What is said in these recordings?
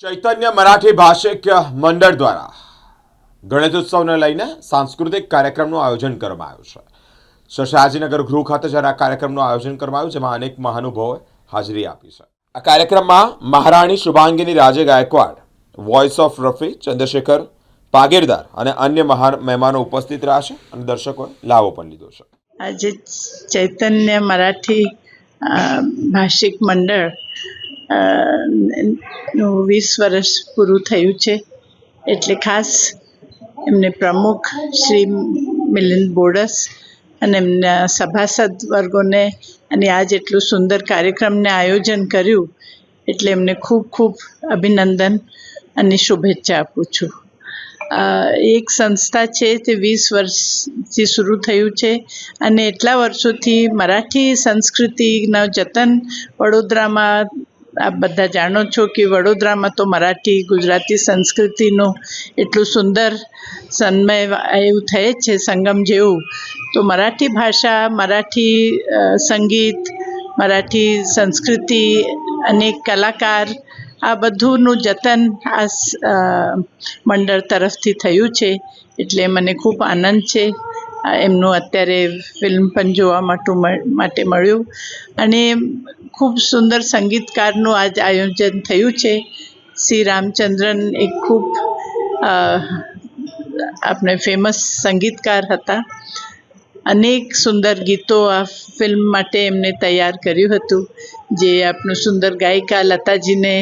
ચૈતન્ય મરાઠી ભાષિક મંડળ દ્વારા ગણેશોત્સવને લઈને સાંસ્કૃતિક કાર્યક્રમનું આયોજન કરવામાં આવ્યું છે. શશાજીનગર ગૃહ ખાતે જ્યારે આ કાર્યક્રમનું આયોજન કરવામાં આવ્યું, જેમાં અનેક મહાનુભાવોએ હાજરી આપી છે. આ કાર્યક્રમમાં મહારાણી શુભાંગીની રાજે ગાયકવાડ, વોઇસ ઓફ રફી, ચંદ્રશેખર પાગેરદાર અને અન્ય મહાન મહેમાનો ઉપસ્થિત રહ્યા છે અને દર્શકોએ લાવો પણ લીધો છે. આજે ચૈતન્ય મરાઠી ભાષિક મંડળ નું 20 વર્ષ પૂરું થયું છે, એટલે ખાસ એમને પ્રમુખ શ્રી મિલિંદ બોરસ અને એમના સભાસદ વર્ગોને અને આ જેટલું સુંદર કાર્યક્રમને આયોજન કર્યું એટલે એમને ખૂબ ખૂબ અભિનંદન અને શુભેચ્છા આપું છું. એક સંસ્થા છે તે 20 વર્ષથી શરૂ થયું છે અને એટલા વર્ષોથી મરાઠી સંસ્કૃતિના જતન વડોદરામાં, આપ બધા જાણો છો કે વડોદરામાં તો મરાઠી ગુજરાતી સંસ્કૃતિનું એટલું સુંદર સન્મય એવું થાય છે, સંગમ જેવું. તો મરાઠી ભાષા, મરાઠી સંગીત, મરાઠી સંસ્કૃતિ, અનેક કલાકાર, આ બધુંનું જતન આ મંડળ તરફથી થયું છે, એટલે મને ખૂબ આનંદ છે. એમનું અત્યારે ફિલ્મ પણ જોવા માટે મળ્યું અને ખૂબ સુંદર સંગીતકારનું આજ આયોજન થયું છે. શ્રી રામચંદ્રન એક ખૂબ આપણે ફેમસ સંગીતકાર હતા. અનેક સુંદર ગીતો આ ફિલ્મ માટે એમને તૈયાર કર્યું હતું, જે આપણું સુંદર ગાયિકા લતાજીને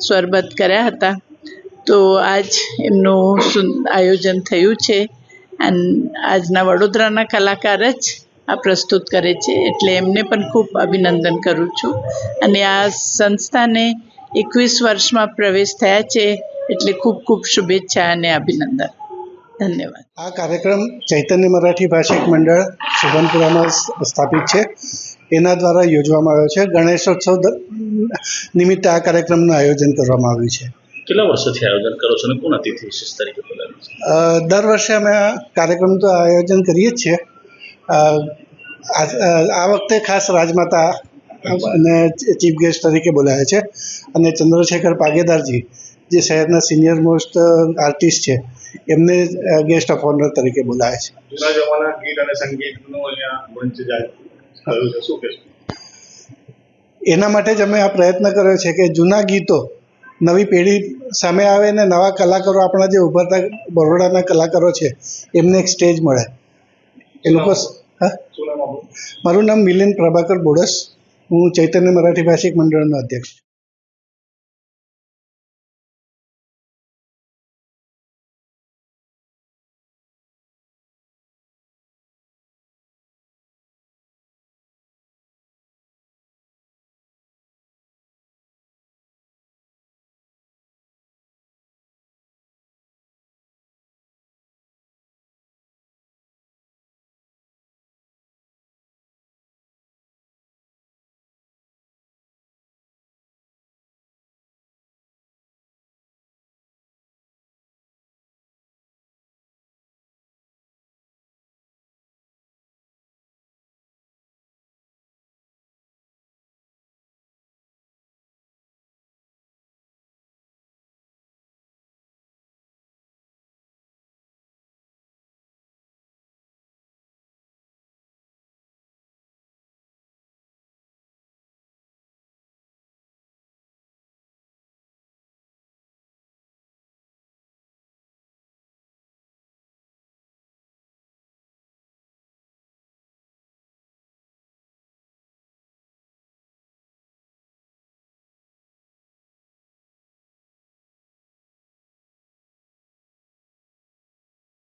સ્વરબદ્ધ કર્યા હતા. તો આજ એમનું આયોજન થયું છે અને આજના વડોદરાના કલાકાર જ આ પ્રસ્તુત કરે છે, એટલે એમને પણ ખૂબ અભિનંદન કરું છું. અને આ સંસ્થાને 21 વર્ષમાં પ્રવેશ થયા છે, એટલે ખૂબ ખૂબ શુભેચ્છા અને અભિનંદન. ધન્યવાદ. આ કાર્યક્રમ ચૈતન્ય મરાઠી ભાષિક મંડળ શુભનપુરામાં સ્થાપિત છે, એના દ્વારા યોજવામાં આવ્યો છે. ગણેશોત્સવ નિમિત્તે આ કાર્યક્રમનું આયોજન કરવામાં આવ્યું છે. કેટલા વર્ષોથી આયોજન કરો છો અને કોણ અતિથિ વિશેષ તરીકે બોલાવ્યું છે? દર વર્ષે અમે આ કાર્યક્રમ તો આયોજન કરીએ જ છીએ. આ વખતે ખાસ રાજમાતા અને ચીફ ગેસ્ટ તરીકે બોલાયા છે અને ચંદ્રશેખર પાગેદારજી, જે શહેરના સિનિયર મોસ્ટ આર્ટિસ્ટ છે, એમને ગેસ્ટ ઓફ ઓનર તરીકે બોલાયા છે. જૂના જમાના ગીત અને સંગીતનું અહીંયા મંચ જાય થયું છે, શું કહેશો? એના માટે જ અમે આ પ્રયત્ન કર્યો છે કે જૂના ગીતો નવી પેઢી સામે આવે ને નવા કલાકારો, આપણા જે ઉભરતા બરોડાના કલાકારો છે, એમને એક સ્ટેજ મળે. એ લોકો મારું નામ મિલિંદ પ્રભાકર બોરસ, હું ચૈતન્ય મરાઠી ભાષિક મંડળનો અધ્યક્ષ છું.